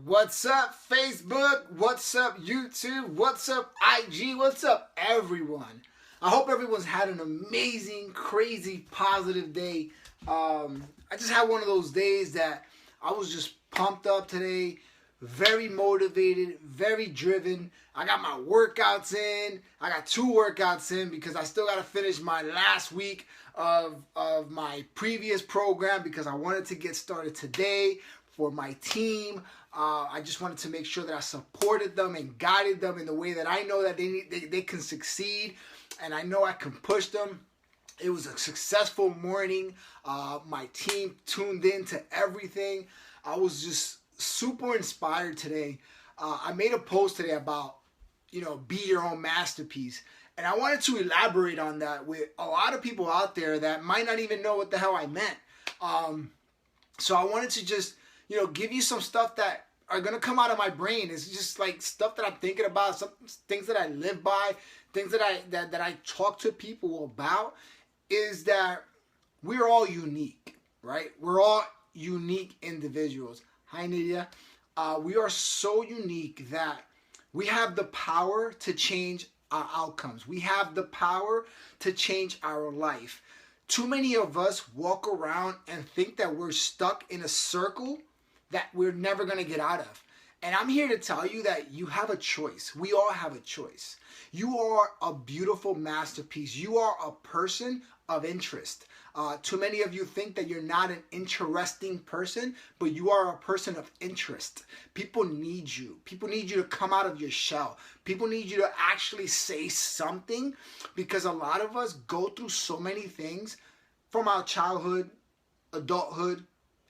What's up, Facebook? What's up, YouTube? What's up, IG? What's up, everyone? I hope everyone's had an amazing, crazy, positive day. I just had one of those days that I was just pumped up today, very motivated, very driven. I got my workouts in. I got 2 workouts in because I still got to finish my last week of my previous program because I wanted to get started today for my team. I just wanted to make sure that I supported them and guided them in the way that I know that they can succeed, and I know I can push them. It was a successful morning. My team tuned in to everything. I was just super inspired today. I made a post today about, be your own masterpiece. And I wanted to elaborate on that with a lot of people out there that might not even know what the hell I meant. So I wanted to just, give you some stuff that are going to come out of my brain. It's just like stuff that I'm thinking about, some things that I live by, things that I talk to people about, is that we're all unique, right? We're all unique individuals. Hi, Nidia. We are so unique that we have the power to change our outcomes. We have the power to change our life. Too many of us walk around and think that we're stuck in a circle that we're never going to get out of. And I'm here to tell you that you have a choice. We all have a choice. You are a beautiful masterpiece. You are a person of interest. Too many of you think that you're not an interesting person, but you are a person of interest. People need you. People need you to come out of your shell. People need you to actually say something, because a lot of us go through so many things from our childhood, adulthood,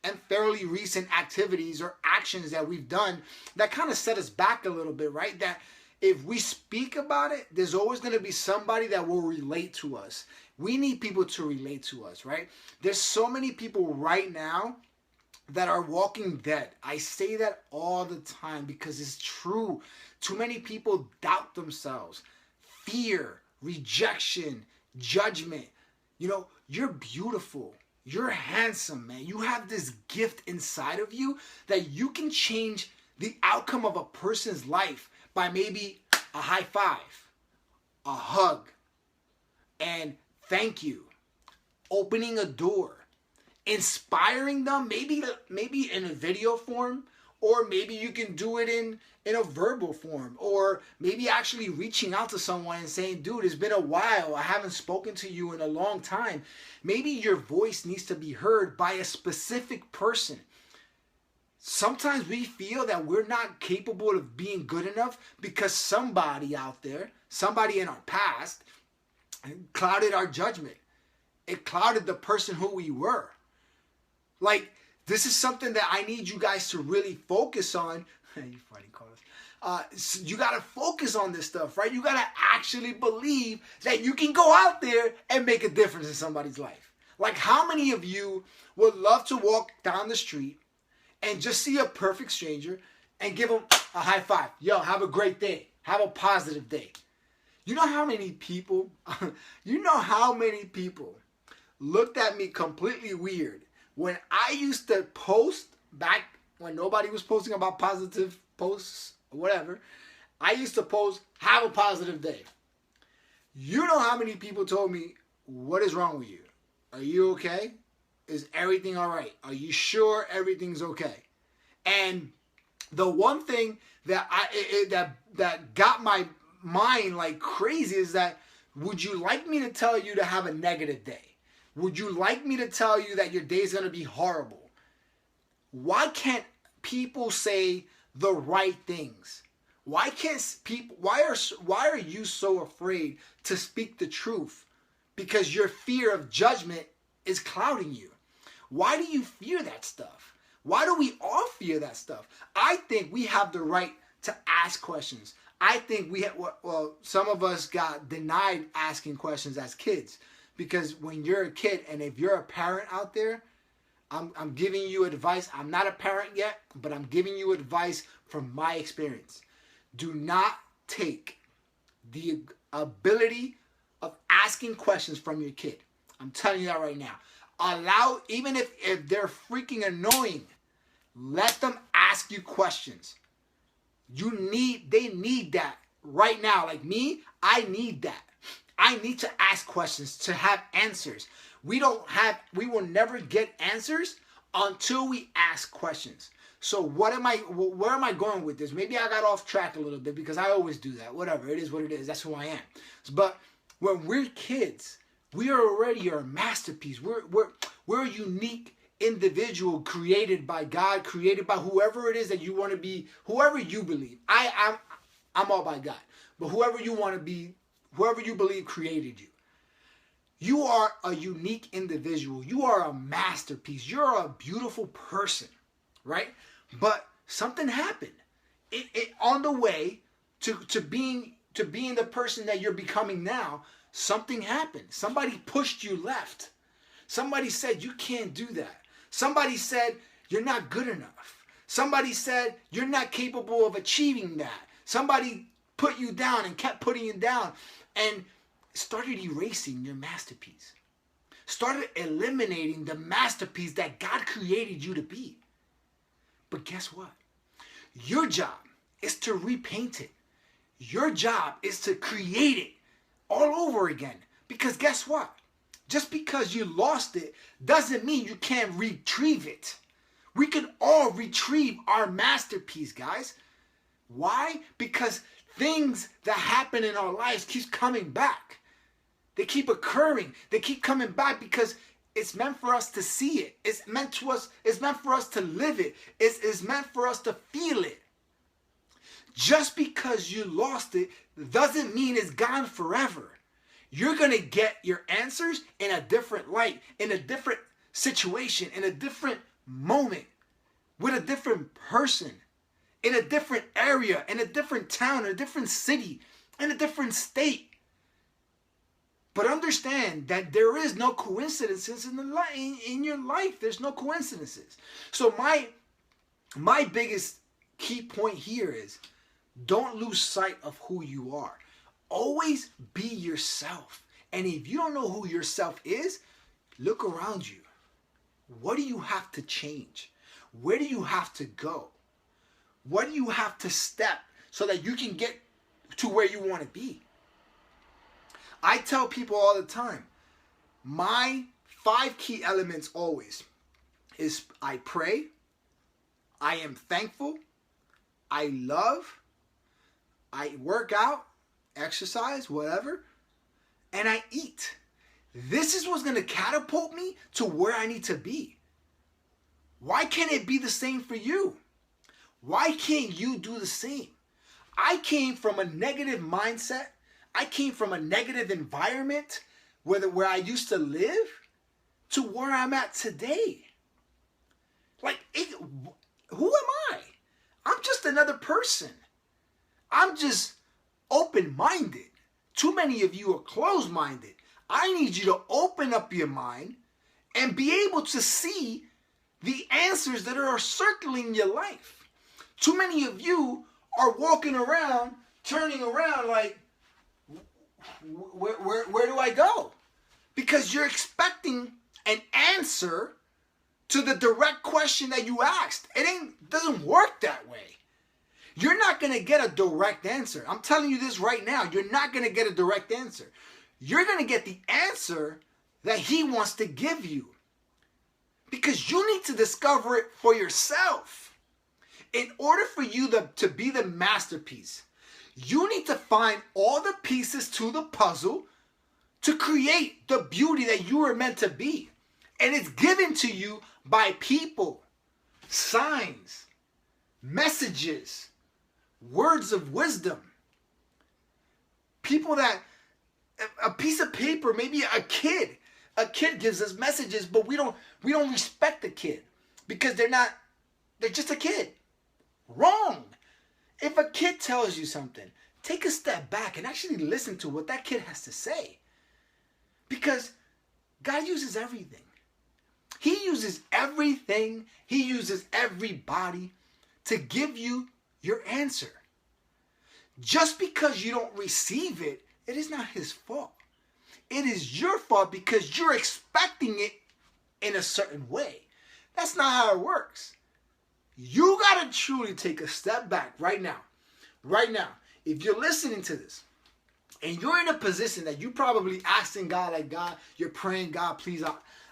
and fairly recent activities or actions that we've done that kind of set us back a little bit, right? That if we speak about it, there's always going to be somebody that will relate to us. We need people to relate to us, right? There's so many people right now that are walking dead. I say that all the time because it's true. Too many people doubt themselves. Fear, rejection, judgment. You're beautiful. You're handsome, man. You have this gift inside of you that you can change the outcome of a person's life by maybe a high five, a hug, and thank you, opening a door, inspiring them, maybe in a video form, or maybe you can do it in a verbal form, or maybe actually reaching out to someone and saying, dude, it's been a while. I haven't spoken to you in a long time. Maybe your voice needs to be heard by a specific person. Sometimes we feel that we're not capable of being good enough because somebody out there, somebody in our past, clouded our judgment. It clouded the person who we were. Like, this is something that I need you guys to really focus on. You funny, Carlos. You got to focus on this stuff, right? You got to actually believe that you can go out there and make a difference in somebody's life. Like, how many of you would love to walk down the street and just see a perfect stranger and give them a high five? Yo, have a great day. Have a positive day. You know how many people looked at me completely weird when I used to post back when nobody was posting about positive posts or whatever. I used to post, have a positive day. You know how many people told me, what is wrong with you? Are you okay? Is everything all right? Are you sure everything's okay? And the one thing that that got my mind like crazy is that, would you like me to tell you to have a negative day? Would you like me to tell you that your day's going to be horrible? Why can't people say the right things? Why are you so afraid to speak the truth? Because your fear of judgment is clouding you. Why do you fear that stuff? Why do we all fear that stuff? I think we have the right to ask questions. I think some of us got denied asking questions as kids. Because when you're a kid, and if you're a parent out there, I'm giving you advice. I'm not a parent yet, but I'm giving you advice from my experience. Do not take the ability of asking questions from your kid. I'm telling you that right now. Even if they're freaking annoying, let them ask ask you questions. They need that right now. Like me, I need that. I need to ask questions, to have answers. We will never get answers until we ask questions. So where am I going with this? Maybe I got off track a little bit because I always do that. Whatever, it is what it is. That's who I am. But when we're kids, we are already a masterpiece. We're a unique individual created by God, created by whoever it is that you want to be, whoever you believe. I'm all by God. But whoever you want to be, whoever you believe created you. You are a unique individual. You are a masterpiece. You're a beautiful person, right? But something happened. It on the way to being the person that you're becoming now, something happened. Somebody pushed you left. Somebody said you can't do that. Somebody said you're not good enough. Somebody said you're not capable of achieving that. Somebody put you down and kept putting you down and started erasing your masterpiece. Started eliminating the masterpiece that God created you to be. But guess what? Your job is to repaint it. Your job is to create it all over again. Because guess what? Just because you lost it doesn't mean you can't retrieve it. We can all retrieve our masterpiece, guys. Why? Because things that happen in our lives keep coming back. They keep occurring. They keep coming back because it's meant for us to see it. It's meant for us to live it. It's meant for us to feel it. Just because you lost it doesn't mean it's gone forever. You're going to get your answers in a different light, in a different situation, in a different moment, with a different person, in a different area, in a different town, in a different city, in a different state. But understand that there is no coincidences in your life. There's no coincidences. So my biggest key point here is don't lose sight of who you are. Always be yourself. And if you don't know who yourself is, look around you. What do you have to change? Where do you have to go? What do you have to step so that you can get to where you want to be? I tell people all the time, my 5 key elements always is I pray, I am thankful, I love, I work out, exercise, whatever, and I eat. This is what's going to catapult me to where I need to be. Why can't it be the same for you? Why can't you do the same? I came from a negative mindset. I came from a negative environment where I used to live to where I'm at today. Who am I? I'm just another person. I'm just open-minded. Too many of you are closed-minded. I need you to open up your mind and be able to see the answers that are circling your life. Too many of you are walking around, turning around like, where do I go? Because you're expecting an answer to the direct question that you asked. It doesn't work that way. You're not going to get a direct answer. I'm telling you this right now. You're not going to get a direct answer. You're going to get the answer that he wants to give you. Because you need to discover it for yourself. In order for you to be the masterpiece, you need to find all the pieces to the puzzle to create the beauty that you are meant to be. And it's given to you by people, signs, messages, words of wisdom. People that, a piece of paper, maybe a kid gives us messages, but we don't respect the kid because they're just a kid. Wrong. If a kid tells you something, take a step back and actually listen to what that kid has to say. Because God uses everything. He uses everything. He uses everybody to give you your answer. Just because you don't receive it, it is not his fault. It is your fault because you're expecting it in a certain way. That's not how it works. You got to truly take a step back right now. Right now. If you're listening to this and you're in a position that you probably asking God, like, God, you're praying, God, please,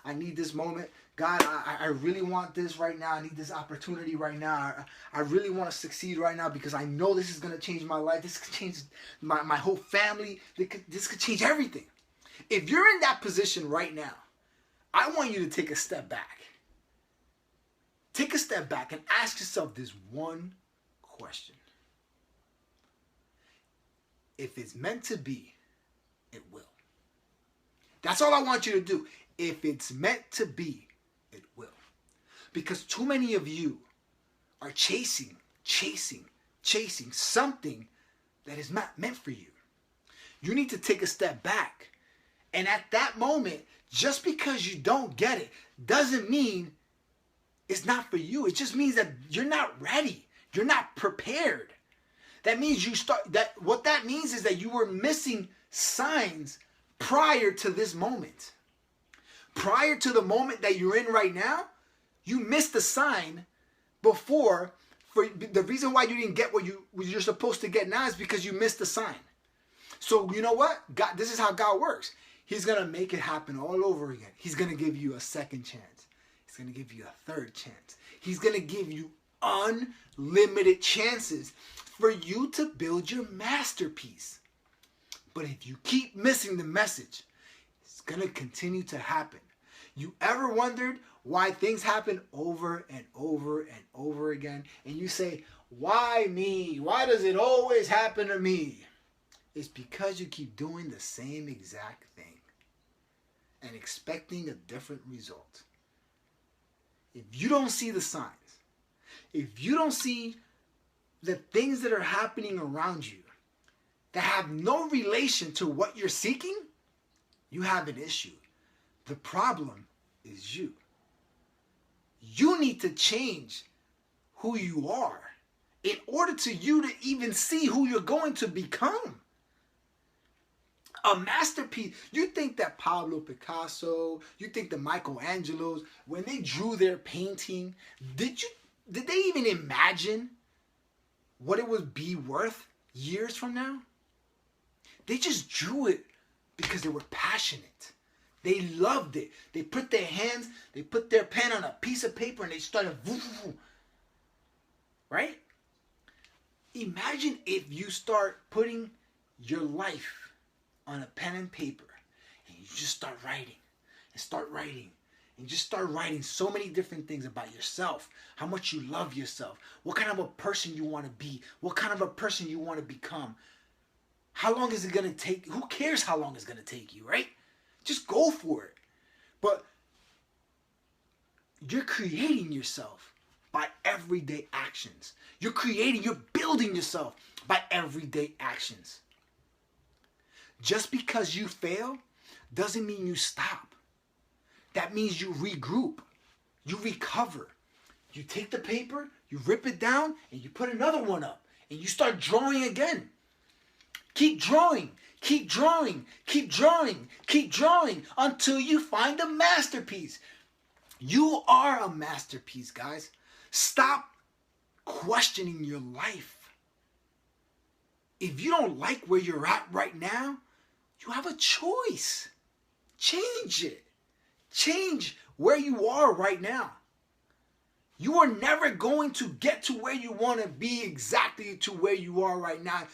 I need this moment. God, I really want this right now. I need this opportunity right now. I really want to succeed right now because I know this is going to change my life. This could change my whole family. This could change everything. If you're in that position right now, I want you to take a step back. Take a step back and ask yourself this one question. If it's meant to be, it will. That's all I want you to do. If it's meant to be, it will. Because too many of you are chasing something that is not meant for you. You need to take a step back. And at that moment, just because you don't get it doesn't mean it's not for you. It just means that you're not ready. You're not prepared. That means what that means is that you were missing signs prior to this moment. Prior to the moment that you're in right now, you missed a sign before. For the reason why you didn't get what you're supposed to get now is because you missed the sign. So you know what? God, this is how God works. He's going to make it happen all over again. He's going to give you a second chance. He's going to give you a third chance. He's going to give you unlimited chances for you to build your masterpiece. But if you keep missing the message, it's going to continue to happen. You ever wondered why things happen over and over and over again? And you say, why me? Why does it always happen to me? It's because you keep doing the same exact thing and expecting a different result. If you don't see the signs, if you don't see the things that are happening around you that have no relation to what you're seeking, you have an issue. The problem is you. You need to change who you are in order to you to even see who you're going to become. A masterpiece. You think that Pablo Picasso, you think the Michelangelos, when they drew their painting, did they even imagine what it would be worth years from now? They just drew it because they were passionate. They loved it. They put their hands, they put their pen on a piece of paper and they started, right? Imagine if you start putting your life on a pen and paper and you just start writing and just start writing so many different things about yourself, how much you love yourself, what kind of a person you want to be, what kind of a person you want to become. How long is it going to take? Who cares how long it's going to take you, right? Just go for it. But you're creating yourself by everyday actions. You're building yourself by everyday actions. Just because you fail doesn't mean you stop. That means you regroup, you recover. You take the paper, you rip it down, and you put another one up, and you start drawing again. Keep drawing, keep drawing, keep drawing, keep drawing until you find a masterpiece. You are a masterpiece, guys. Stop questioning your life. If you don't like where you're at right now, you have a choice. Change it. Change where you are right now. You are never going to get to where you want to be exactly to where you are right now.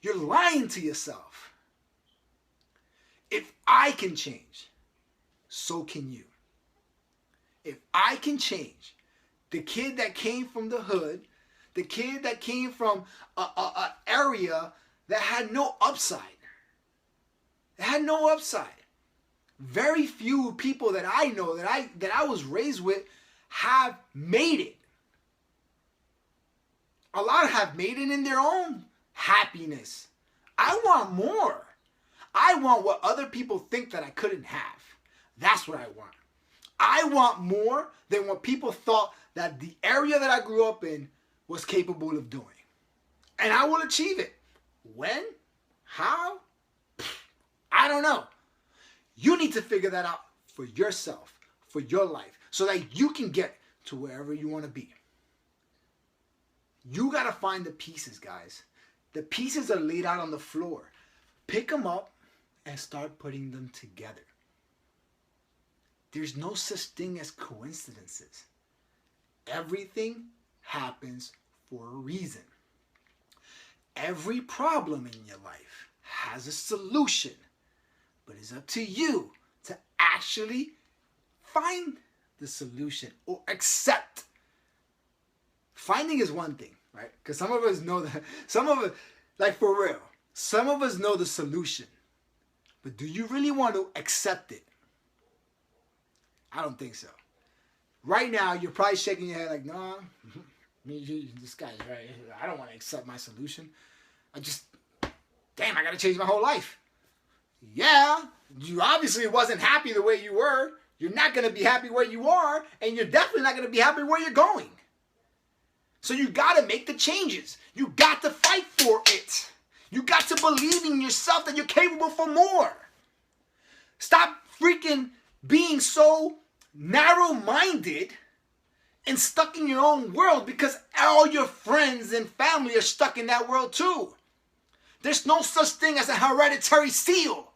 You're lying to yourself. If I can change, so can you. If I can change, the kid that came from the hood, the kid that came from an area that had no upside. It had no upside. Very few people that I know, that I was raised with, have made it. A lot have made it in their own happiness. I want more. I want what other people think that I couldn't have. That's what I want. I want more than what people thought that the area that I grew up in was capable of doing. And I will achieve it. When? How? I don't know. You need to figure that out for yourself, for your life, so that you can get to wherever you want to be. You got to find the pieces, guys. The pieces are laid out on the floor. Pick them up and start putting them together. There's no such thing as coincidences. Everything happens for a reason. Every problem in your life has a solution, but it's up to you to actually find the solution or accept. Finding is one thing, right? Because some of us know that, some of us, like for real, some of us know the solution, but do you really want to accept it? I don't think so. Right now, you're probably shaking your head like, no, this guy's right. I don't want to accept my solution. I got to change my whole life. Yeah, you obviously wasn't happy the way you were. You're not going to be happy where you are, and you're definitely not going to be happy where you're going. So you got to make the changes. You got to fight for it. You got to believe in yourself that you're capable for more. Stop freaking being so narrow-minded and stuck in your own world because all your friends and family are stuck in that world too. There's no such thing as a hereditary seal.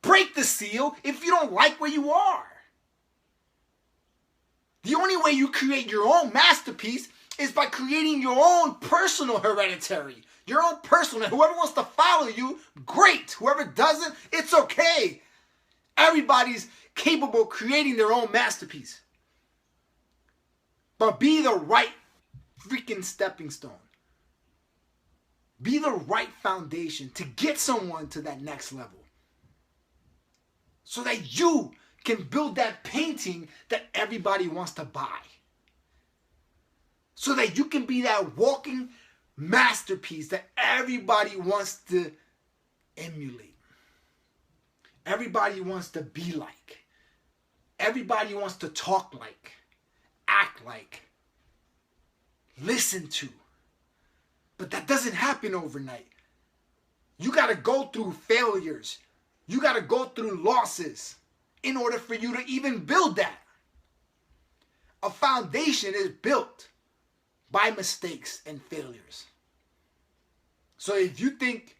Break the seal if you don't like where you are. The only way you create your own masterpiece is by creating your own personal hereditary. Your own personal. Whoever wants to follow you, great. Whoever doesn't, it's okay. Everybody's capable of creating their own masterpiece. But be the right freaking stepping stone. Be the right foundation to get someone to that next level. So that you can build that painting that everybody wants to buy. So that you can be that walking masterpiece that everybody wants to emulate. Everybody wants to be like. Everybody wants to talk like, act like, listen to. But that doesn't happen overnight. You got to go through failures. You got to go through losses in order for you to even build that. A foundation is built by mistakes and failures. So if you think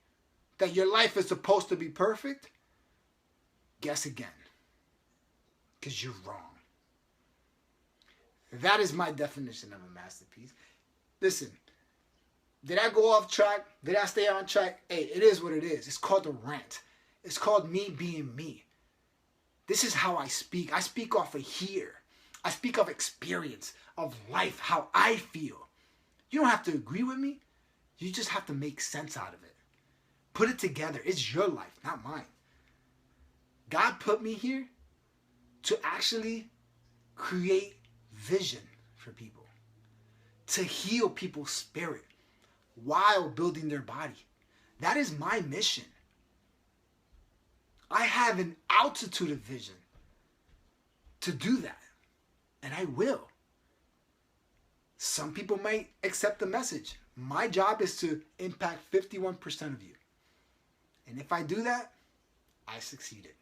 that your life is supposed to be perfect, guess again. Because you're wrong. That is my definition of a masterpiece. Listen, did I go off track? Did I stay on track? Hey, it is what it is. It's called a rant. It's called me being me. This is how I speak. I speak off of here. I speak of experience, of life, how I feel. You don't have to agree with me. You just have to make sense out of it. Put it together. It's your life, not mine. God put me here to actually create vision for people. To heal people's spirit while building their body. That is my mission. I have an altitude of vision to do that. And I will. Some people might accept the message. My job is to impact 51% of you. And if I do that, I succeeded.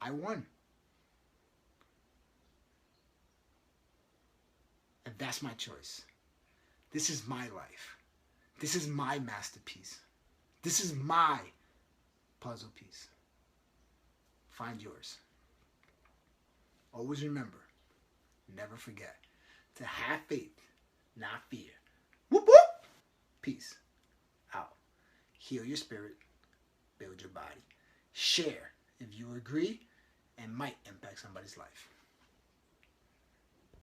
I won. And that's my choice. This is my life. This is my masterpiece. This is my puzzle piece. Find yours. Always remember, never forget to have faith, not fear. Whoop whoop. Peace. Out. Heal your spirit. Build your body. Share if you agree and might impact somebody's life.